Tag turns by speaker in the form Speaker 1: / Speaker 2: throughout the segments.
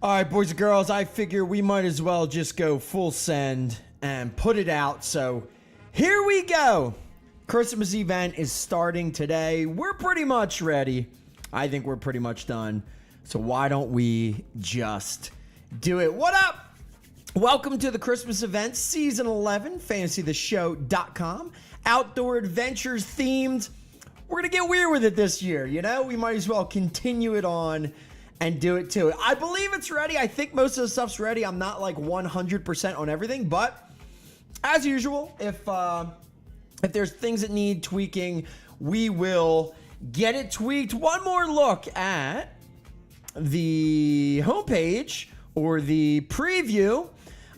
Speaker 1: All right, boys and girls, I figure we might as well just go full send and put it out. So here we go. Christmas event is starting today. We're pretty much ready. I think we're pretty much done. So why don't we just do it? What up? Welcome to the Christmas event, Season 11, fantasytheshow.com. Outdoor adventures themed. We're going to get weird with it this year, you know? We might as well continue it on and do it too. I believe it's ready. I think most of the stuff's ready. I'm not like 100% on everything, but as usual, if there's things that need tweaking, we will get it tweaked. One more look at the homepage or the preview.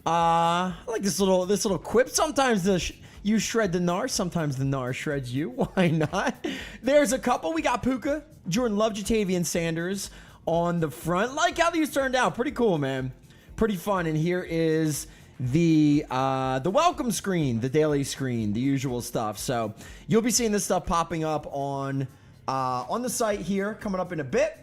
Speaker 1: I like this little quip. Sometimes you shred the gnar, sometimes the gnar shreds you. Why not? There's a couple. We got Puka, Jordan Love, Jatavian Sanders on the front. Like how these turned out. Pretty cool, man. Pretty fun. And here is the welcome screen, the daily screen, the usual stuff. So you'll be seeing this stuff popping up on the site here coming up in a bit.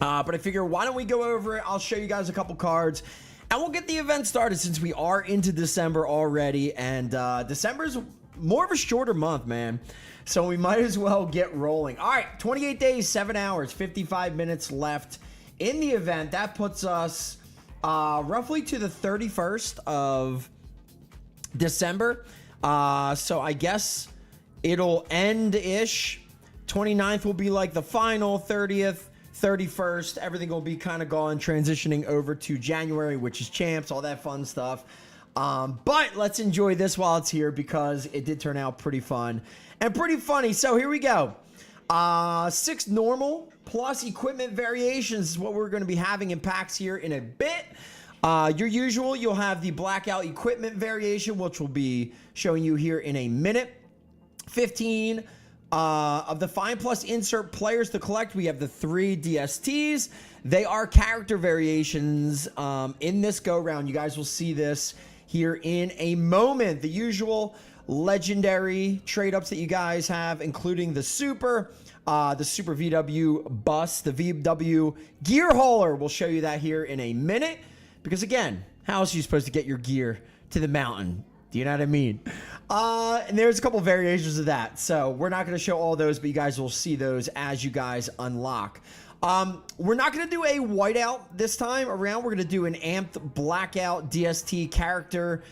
Speaker 1: But I figure, why don't we go over it? I'll show you guys a couple cards, and we'll get the event started since we are into December already. And December's more of a shorter month, man. So we might as well get rolling. All right, 28 days, 7 hours, 55 minutes left in the event. That puts us roughly to the 31st of December. So I guess it'll end-ish. 29th will be like the final, 30th, 31st. Everything will be kind of gone, transitioning over to January, which is champs, all that fun stuff. But let's enjoy this while it's here because it did turn out pretty fun and pretty funny. So here we go. 6 normal plus equipment variations is what we're going to be having in packs here in a bit. Your usual, you'll have the blackout equipment variation, which we'll be showing you here in a minute. 15 of the Find Plus insert players to collect. We have the 3 DSTs. They are character variations in this go-round. You guys will see this here in a moment. The usual legendary trade-ups that you guys have, including the Super VW Bus, the VW Gear Hauler. We'll show you that here in a minute. Because again, how else are you supposed to get your gear to the mountain? Do you know what I mean? And there's a couple variations of that. So we're not going to show all those, but you guys will see those as you guys unlock. We're not going to do a whiteout this time around. We're going to do an amped blackout DST character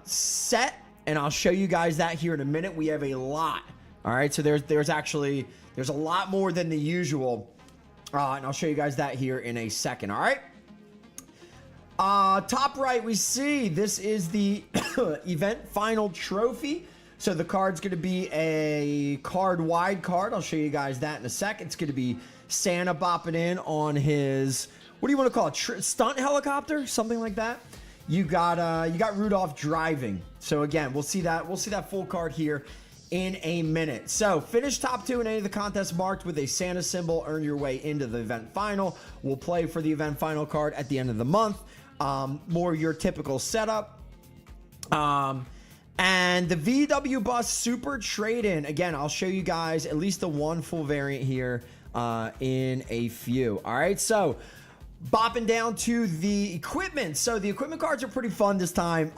Speaker 1: set. And I'll show you guys that here in a minute. We have a lot. All right. So there's a lot more than the usual. And I'll show you guys that here in a second. All right. Top right, we see this is the event final trophy. So the card's going to be a wide card. I'll show you guys that in a sec. It's going to be Santa bopping in on his, what do you want to call it? Stunt helicopter, something like that. You got Rudolph driving. So again, we'll see that full card here in a minute. So finish top 2 in any of the contests marked with a Santa symbol. Earn your way into the event final. We'll play for the event final card at the end of the month. More your typical setup. And the VW Bus Super Trade-In. Again, I'll show you guys at least the one full variant here in a few. All right, so bopping down to the equipment. So the equipment cards are pretty fun this time.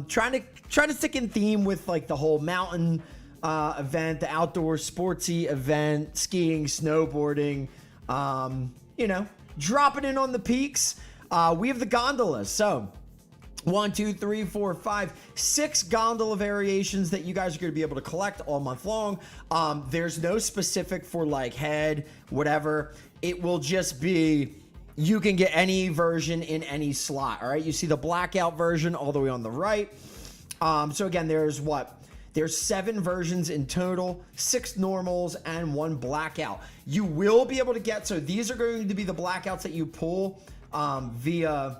Speaker 1: Trying to stick in theme with like the whole mountain event, the outdoor sportsy event, skiing, snowboarding. You know, dropping in on the peaks. We have the gondolas. So 1, 2, 3, 4, 5, 6 gondola variations that you guys are going to be able to collect all month long. There's no specific for like head, whatever. It will just be, you can get any version in any slot. All right. You see the blackout version all the way on the right. So again, there's 7 versions in total, 6 normals and 1 blackout. You will be able to get, so these are going to be the blackouts that you pull via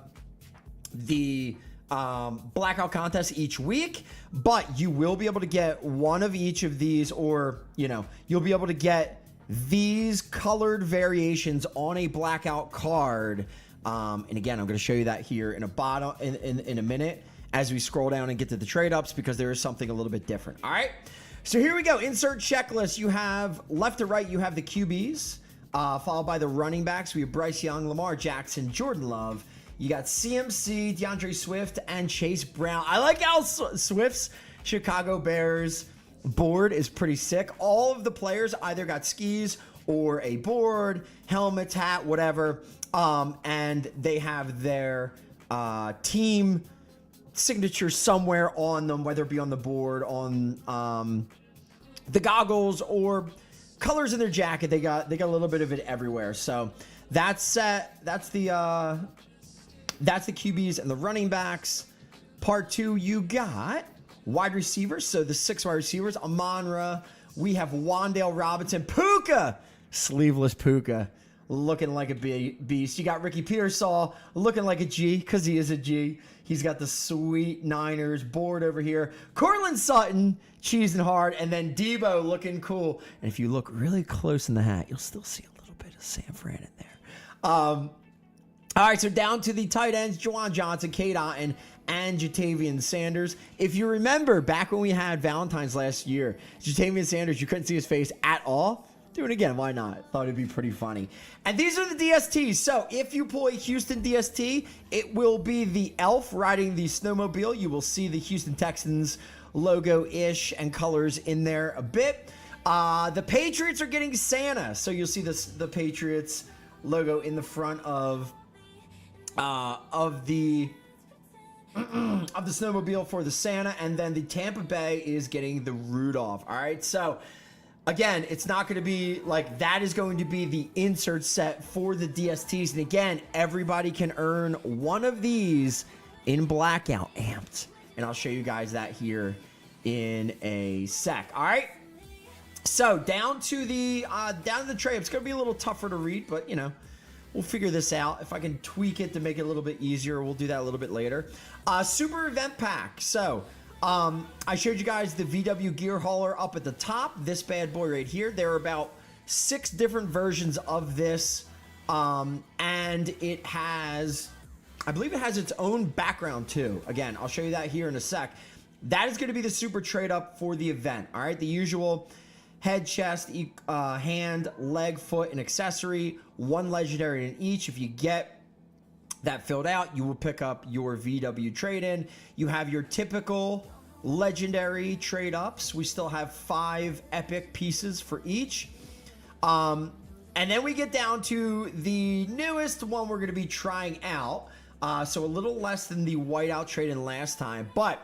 Speaker 1: the blackout contest each week, but you will be able to get one of each of these, or you'll be able to get these colored variations on a blackout card. And again, I'm going to show you that here in a minute as we scroll down and get to the trade ups, because there is something a little bit different. All right, so here we go. Insert checklist. You have left to right, you have the QBs. followed by the running backs. We have Bryce Young, Lamar Jackson, Jordan Love. You got CMC, DeAndre Swift, and Chase Brown. I like how Swift's Chicago Bears board is pretty sick. All of the players either got skis or a board, helmets, hat, whatever, and they have their team signature somewhere on them, whether it be on the board, on the goggles, or colors in their jacket. They got a little bit of it everywhere. So that's the QBs and the running backs. Part 2, you got wide receivers. So the 6 wide receivers: Amon-Ra. We have Wan'Dale Robinson, Puka, sleeveless Puka, looking like a beast. You got Ricky Pearsall looking like a G, because he is a G. He's got the sweet Niners board over here. Cortland Sutton, cheesing hard. And then Debo looking cool. And if you look really close in the hat, you'll still see a little bit of San Fran in there. All right, so down to the tight ends: Juwan Johnson, Cade Otton, and Jatavian Sanders. If you remember, back when we had Valentine's last year, Jatavian Sanders, you couldn't see his face at all. Do it again. Why not? Thought it'd be pretty funny. And these are the DSTs. So if you pull a Houston DST, it will be the elf riding the snowmobile. You will see the Houston Texans logo-ish and colors in there a bit. The Patriots are getting Santa. So you'll see the Patriots logo in the front of the snowmobile for the Santa. And then the Tampa Bay is getting the Rudolph. All right. So again, it's not going to be like that. Is going to be the insert set for the DSTs. And again, everybody can earn one of these in Blackout Amped. And I'll show you guys that here in a sec. All right. So down to the trade. It's going to be a little tougher to read, but you know, we'll figure this out. If I can tweak it to make it a little bit easier, we'll do that a little bit later. Super event pack. So I showed you guys the VW gear hauler up at the top. This bad boy right here. There are about 6 different versions of this. And it has, I believe it has its own background too. Again, I'll show you that here in a sec. That is going to be the super trade up for the event. All right. The usual head, chest, hand, leg, foot, and accessory. 1 legendary in each. If you get that filled out, you will pick up your VW trade-in. You have your typical legendary trade-ups. We still have 5 epic pieces for each. And then we get down to the newest one we're going to be trying out. So a little less than the whiteout trade-in last time. But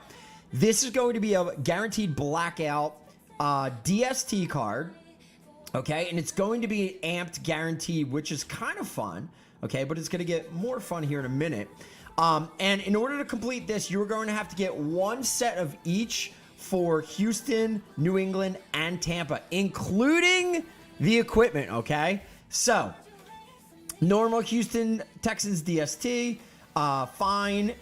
Speaker 1: this is going to be a guaranteed blackout DST card. Okay, and it's going to be amped guaranteed, which is kind of fun. Okay, but it's going to get more fun here in a minute. And in order to complete this, you're going to have to get 1 set of each for Houston, New England, and Tampa, including the equipment. Okay, so normal Houston Texans DST, fine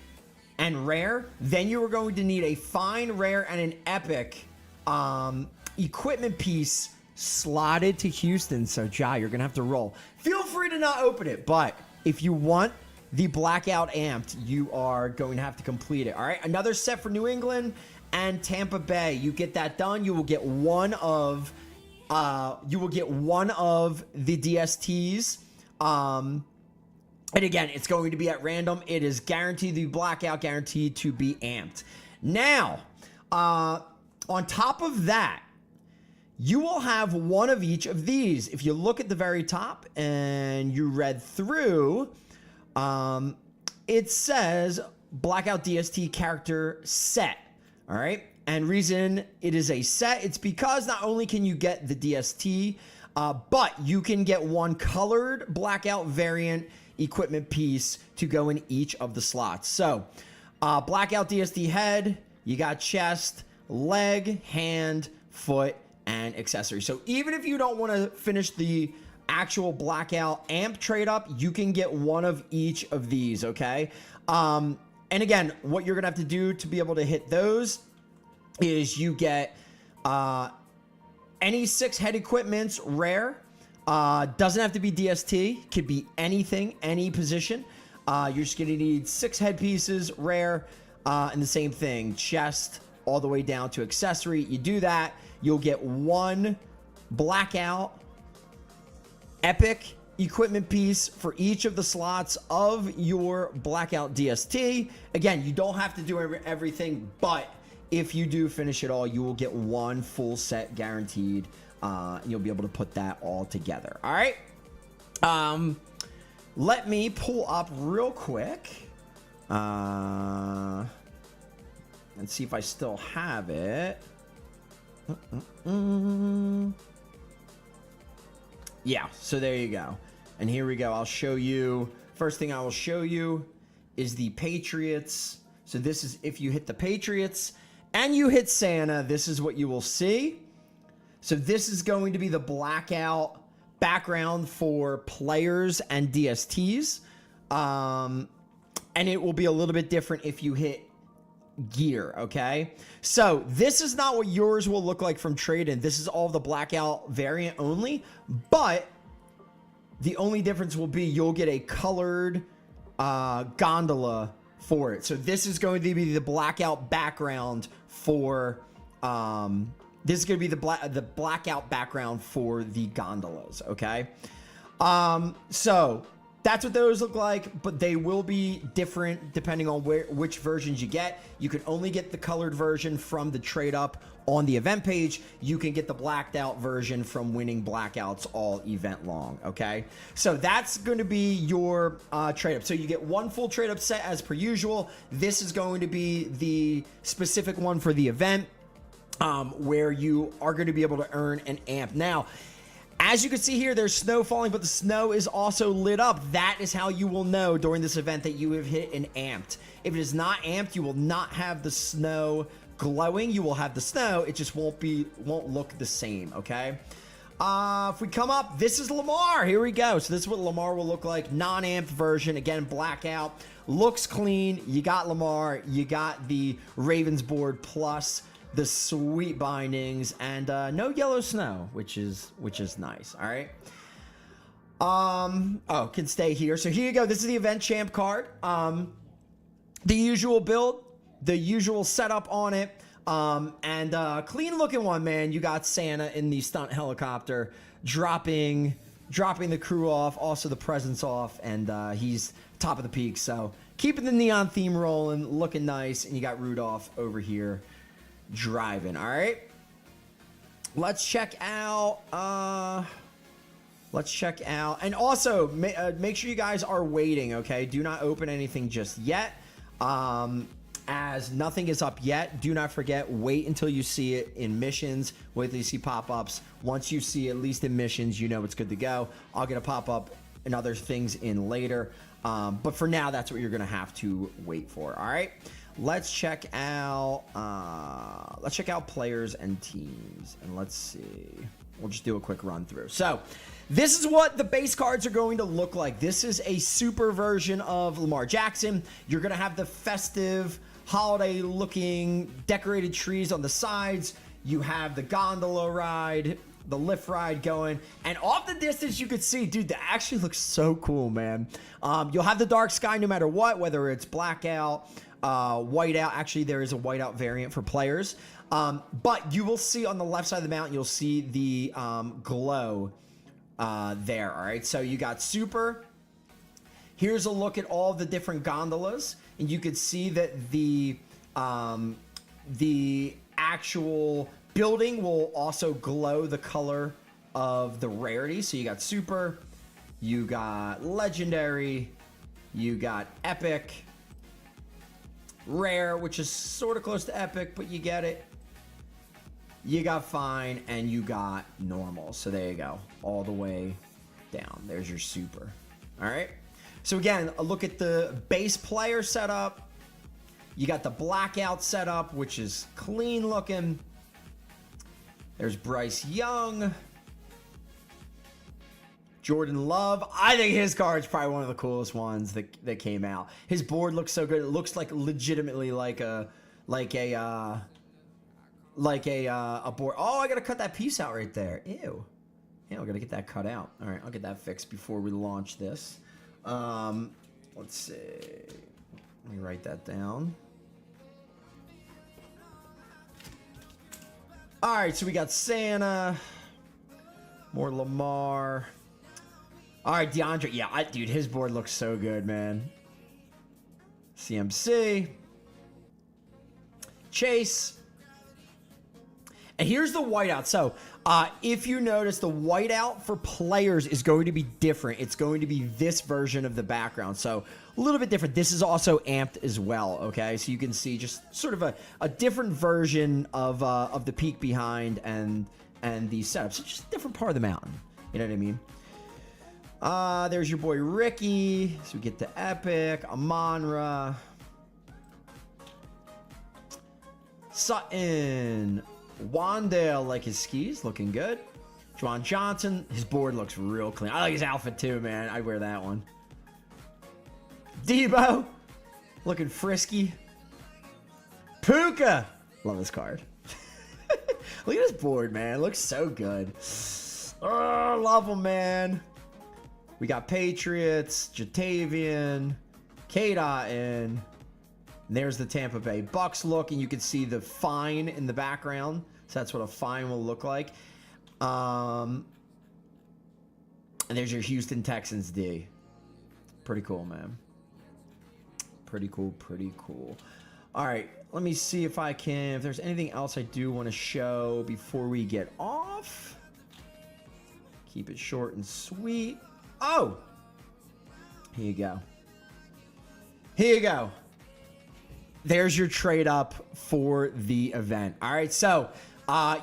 Speaker 1: and rare. Then you are going to need a fine, rare, and an epic equipment piece slotted to Houston. So Ja, you're gonna have to roll. Feel free to not open it, but if you want the blackout amped, you are going to have to complete it. All right, another set for New England and Tampa Bay. You get that done, you will get one of the DSTs. And again, it's going to be at random. It is guaranteed, the blackout guaranteed to be amped. Now, on top of that, you will have one of each of these. If you look at the very top and you read through, it says Blackout DST character set. All right. And reason it is a set, it's because not only can you get the DST, but you can get 1 colored Blackout variant equipment piece to go in each of the slots. So Blackout DST head, you got chest, leg, hand, foot, and accessory. So even if you don't want to finish the actual blackout amp trade up, you can get one of each of these. Okay. And again, what you're gonna have to do to be able to hit those is you get any 6 head equipments rare. Doesn't have to be DST, could be anything, any position. You're just gonna need 6 head pieces rare, and the same thing, chest all the way down to accessory. You do that, you'll get 1 blackout epic equipment piece for each of the slots of your Blackout DST. Again, you don't have to do everything, but if you do finish it all, you will get one full set guaranteed. You'll be able to put that all together. All right. Let me pull up real quick and see if I still have it. Yeah, so there you go. And here we go. I'll show you. First thing I will show you is the Patriots. So this is if you hit the Patriots and you hit Santa, this is what you will see. So this is going to be the Blackout background for players and DSTs. And it will be a little bit different if you hit gear, okay? So this is not what yours will look like from trade-in. This is all the Blackout variant only, but the only difference will be you'll get a colored gondola for it. So this is going to be the Blackout background for this is going to be the Blackout background for the gondolas, okay? So that's what those look like, but they will be different depending on which versions you get. You can only get the colored version from the trade up on the event page. You can get the blacked out version from winning blackouts all event long, okay? So that's going to be your trade up. So you get one full trade up set as per usual. This is going to be the specific one for the event where you are going to be able to earn an amp. Now, as you can see here, there's snow falling, but the snow is also lit up. That is how you will know during this event that you have hit an amped. If it is not amped, you will not have the snow glowing. You will have the snow. It just won't look the same, okay? If we come up, this is Lamar. Here we go. So this is what Lamar will look like. Non-amped version. Again, blackout. Looks clean. You got Lamar. You got the Ravens board plus the sweet bindings and no yellow snow, which is nice. All right. Oh, can stay here. So here you go. This is the event champ card. The usual build, the usual setup on it. And clean looking one, man. You got Santa in the stunt helicopter dropping the crew off, also the presents off, and he's top of the peak. So keeping the neon theme rolling, looking nice. And you got Rudolph over here driving. All right, let's check out and also make sure you guys are waiting, okay? Do not open anything just yet, as nothing is up yet. Do not forget, wait until you see it in missions. Wait till you see pop-ups. Once you see at least in missions, you know it's good to go. I'll get a pop-up and other things in later, but for now, that's what you're gonna have to wait for. All right, let's check out players and teams, and let's see. We'll just do a quick run through. So this is what the base cards are going to look like. This is a super version of Lamar Jackson. You're going to have the festive, holiday looking decorated trees on the sides. You have the gondola ride, the lift ride going, and off the distance you could see, dude, that actually looks so cool, man. You'll have the dark sky no matter what, whether it's blackout, whiteout. Actually, there is a whiteout variant for players. But you will see on the left side of the mountain, you'll see the glow there. All right, so you got super. Here's a look at all the different gondolas, and you could see that the actual building will also glow the color of the rarity. So you got super, you got legendary, you got epic, rare, which is sort of close to epic, but you get it. You got fine, and you got normal. So there you go, all the way down. There's your super. All right. So again, a look at the base player setup. You got the blackout setup, which is clean looking. There's Bryce Young. Jordan Love. I think his card's probably one of the coolest ones that came out. His board looks so good. It looks like legitimately like a board. Oh, I gotta cut that piece out right there. Ew. Yeah, I gotta get that cut out. All right, I'll get that fixed before we launch this. Let's see. Let me write that down. All right, so we got Santa, more Lamar. All right, DeAndre. Yeah, dude, his board looks so good, man. CMC. Chase. And here's the whiteout. So, if you notice, the whiteout for players is going to be different. It's going to be this version of the background. So, a little bit different. This is also amped as well, okay? So, you can see just sort of a different version of the peak behind and the setup. So, just a different part of the mountain. You know what I mean? There's your boy Ricky. So, we get to Epic, Amon-Ra, Sutton, Wandale, like his skis, looking good. Juwan Johnson, his board looks real clean. I like his outfit too, man. I'd wear that one. Debo, looking frisky. Puka, love this card. Look at his board, man. It looks so good. Oh, love him, man. We got Patriots, Jatavian, K-Dot-in. There's the Tampa Bay Bucks look, and you can see the fine in the background. So that's what a fine will look like. And there's your Houston Texans D. Pretty cool, man. Pretty cool, pretty cool. All right, let me see if there's anything else I do want to show before we get off. Keep it short and sweet. Oh! Here you go. Here you go. There's your trade up for the event. All right, so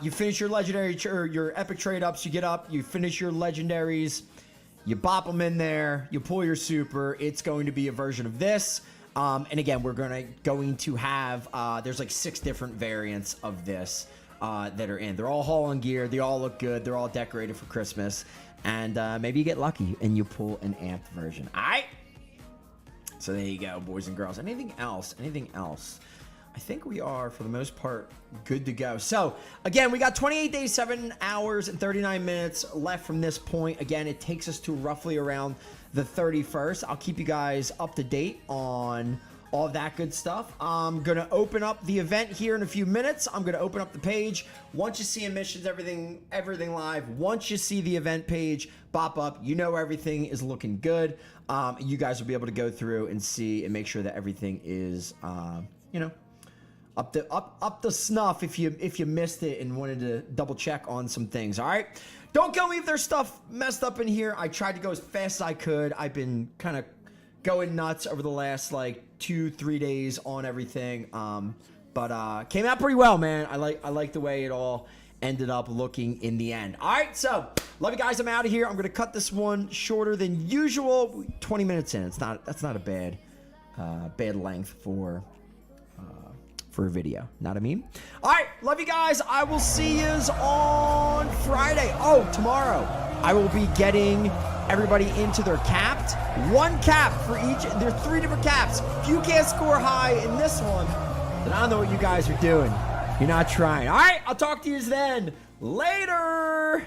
Speaker 1: you finish your legendary or your epic trade ups. You get up, you finish your legendaries, you bop them in there, you pull your super. It's going to be a version of this. And again, we're going to have there's like 6 different variants of this that are in. They're all haul and gear. They all look good. They're all decorated for Christmas. And maybe you get lucky and you pull an amped version. All right. So there you go, boys and girls. Anything else? Anything else? I think we are, for the most part, good to go. So, again, we got 28 days, 7 hours, and 39 minutes left from this point. Again, it takes us to roughly around the 31st. I'll keep you guys up to date on all that good stuff. I'm going to open up the event here in a few minutes. I'm going to open up the page. Once you see emissions, everything live. Once you see the event page pop up, you know everything is looking good. You guys will be able to go through and see and make sure that everything is, up to snuff if you missed it and wanted to double check on some things. All right, don't kill me if there's stuff messed up in here. I tried to go as fast as I could. I've been kind of going nuts over the last like 2-3 days on everything, but came out pretty well, man. I like the way it all ended up looking in the end. All right, so love you guys. I'm out of here. I'm gonna cut this one shorter than usual. 20 minutes in. That's not a bad length for a video. Know what I mean? All right, love you guys. I will see yous on Friday. Oh, tomorrow I will be getting everybody into their capped. 1 cap for each. There's 3 different caps. If you can't score high in this one, then I don't know what you guys are doing. You're not trying. All right, I'll talk to yous then. Later.